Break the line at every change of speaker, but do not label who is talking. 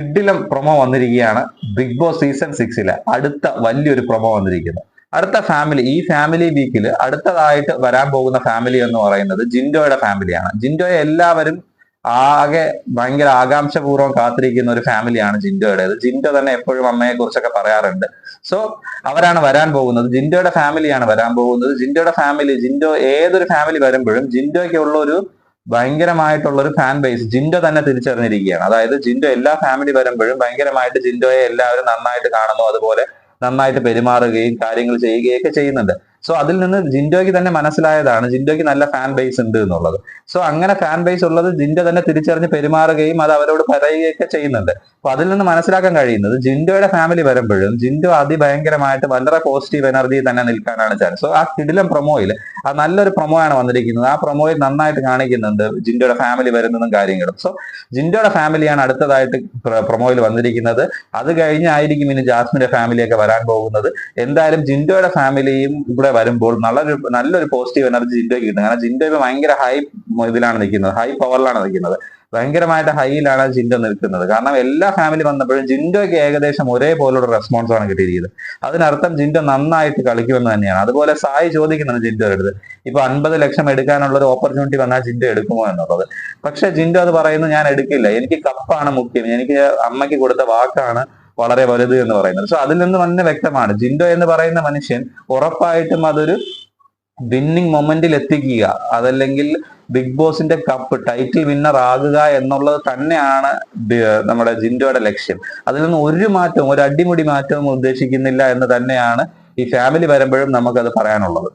കിടിലം പ്രൊമോ വന്നിരിക്കുകയാണ്. Big boss season 6 അടുത്ത വലിയൊരു പ്രൊമോ വന്നിരിക്കുന്നു. അടുത്ത ഫാമിലി, ഈ ഫാമിലി വീക്കിൽ അടുത്തതായിട്ട് വരാൻ പോകുന്ന ഫാമിലി എന്ന് പറയുന്നത് ജിൻഡോയുടെ ഫാമിലിയാണ്. ജിൻഡോയെ എല്ലാവരും ആകെ ഭയങ്കര ആകാംക്ഷപൂർവ്വം കാത്തിരിക്കുന്ന ഒരു ഫാമിലിയാണ് ജിൻഡോയുടേത്. ജിൻഡോ തന്നെ എപ്പോഴും അമ്മയെ കുറിച്ചൊക്കെ പറയാറുണ്ട്. സോ അവരാണ് വരാൻ പോകുന്നത്. ജിൻഡോയുടെ ഫാമിലിയാണ് വരാൻ പോകുന്നത്. ജിൻഡോയുടെ ഫാമിലി, ജിൻഡോ ഏതൊരു ഫാമിലി വരുമ്പോഴും ജിൻഡോയ്ക്കുള്ള ഒരു ഭയങ്കരമായിട്ടുള്ള ഒരു ഫാൻ ബേസ് ജിൻഡോ തന്നെ തിരിച്ചറിഞ്ഞിരിക്കുകയാണ്. അതായത് ജിൻഡോ എല്ലാ ഫാമിലി വരുമ്പോഴും ഭയങ്കരമായിട്ട് ജിൻഡോയെ എല്ലാവരും നന്നായിട്ട് കാണുന്നു, അതുപോലെ നന്നായിട്ട് പെരുമാറുകയും കാര്യങ്ങൾ ചെയ്യുകയും ഒക്കെ ചെയ്യുന്നുണ്ട്. സോ അതിൽ നിന്ന് ജിൻഡോയ്ക്ക് തന്നെ മനസ്സിലായതാണ് ജിൻഡോയ്ക്ക് നല്ല ഫാൻ ബേസ് ഉണ്ട് എന്നുള്ളത്. സോ അങ്ങനെ ഫാൻ ബേസ് ഉള്ളത് ജിൻഡോ തന്നെ തിരിച്ചറിഞ്ഞ് പെരുമാറുകയും അത് അവരോട് പറയുകയൊക്കെ ചെയ്യുന്നുണ്ട്. അപ്പൊ അതിൽ നിന്ന് മനസ്സിലാക്കാൻ കഴിയുന്നത് ജിൻഡോയുടെ ഫാമിലി വരുമ്പോഴും ജിൻഡോ അതിഭയങ്കരമായിട്ട് വളരെ പോസിറ്റീവ് എനർജി തന്നെ നിൽക്കാനാണ് ചാൻസ്. സോ ആ കിടിലം പ്രൊമോയിൽ ആ നല്ലൊരു പ്രൊമോ ആണ് വന്നിരിക്കുന്നത്. ആ പ്രൊമോയിൽ നന്നായിട്ട് കാണിക്കുന്നുണ്ട് ജിൻഡോയുടെ ഫാമിലി വരുന്നതും കാര്യങ്ങളും. സോ ജിൻഡോയുടെ ഫാമിലിയാണ് അടുത്തതായിട്ട് പ്രൊമോയിൽ വന്നിരിക്കുന്നത്. അത് കഴിഞ്ഞായിരിക്കും ഇനി ജാസ്മിന്റെ ഫാമിലിയൊക്കെ വരാൻ പോകുന്നത്. എന്തായാലും ജിൻഡോയുടെ ഫാമിലിയും ഇവിടെ വരുമ്പോൾ നല്ലൊരു പോസിറ്റീവ് എനർജി ജിൻഡോയ്ക്ക് കിട്ടും. കാരണം ജിൻഡോ ഇപ്പൊ ഭയങ്കര ഹൈ ഇതിലാണ് നിൽക്കുന്നത്, ഹൈ പവറിലാണ് നിൽക്കുന്നത്. ഭയങ്കരമായിട്ട് ഹൈയിലാണ് ജിൻഡോ നിൽക്കുന്നത്. കാരണം എല്ലാ ഫാമിലി വന്നപ്പോഴും ജിൻഡോയ്ക്ക് ഏകദേശം ഒരേപോലുള്ള റെസ്പോൺസ് ആണ് കിട്ടിയിരിക്കുന്നത്. അതിനർത്ഥം ജിൻഡോ നന്നായിട്ട് കളിക്കുമെന്ന് തന്നെയാണ്. അതുപോലെ സായി ചോദിക്കുന്നുണ്ട് ജിൻഡോയുടെ അടുത്ത്, ഇപ്പൊ 50 ലക്ഷം എടുക്കാനുള്ള ഒരു ഓപ്പർച്യൂണിറ്റി വന്നാൽ ജിൻഡോ എടുക്കുമോ എന്നുള്ളത്. പക്ഷെ ജിൻഡോ അത് പറയുന്നു, ഞാൻ എടുക്കില്ല, എനിക്ക് കപ്പാണ് മുഖ്യം, എനിക്ക് അമ്മയ്ക്ക് കൊടുത്ത വാക്കാണ് വളരെ വലുത് എന്ന് പറയുന്നത്. സോ അതിൽ നിന്ന് തന്നെ വ്യക്തമാണ് ജിൻഡോ എന്ന് പറയുന്ന മനുഷ്യൻ ഉറപ്പായിട്ടും അതൊരു വിന്നിങ് മൊമെന്റിൽ എത്തിക്കുക, അതല്ലെങ്കിൽ ബിഗ് ബോസിന്റെ കപ്പ് ടൈറ്റിൽ വിന്നർ ആകുക എന്നുള്ളത് തന്നെയാണ് നമ്മുടെ ജിൻഡോയുടെ ലക്ഷ്യം. അതിൽ നിന്ന് ഒരു മാറ്റവും, ഒരു അടിമുടി മാറ്റവും ഉദ്ദേശിക്കുന്നില്ല എന്ന് തന്നെയാണ് ഈ ഫാമിലി വരുമ്പോഴും നമുക്കത് പറയാനുള്ളത്.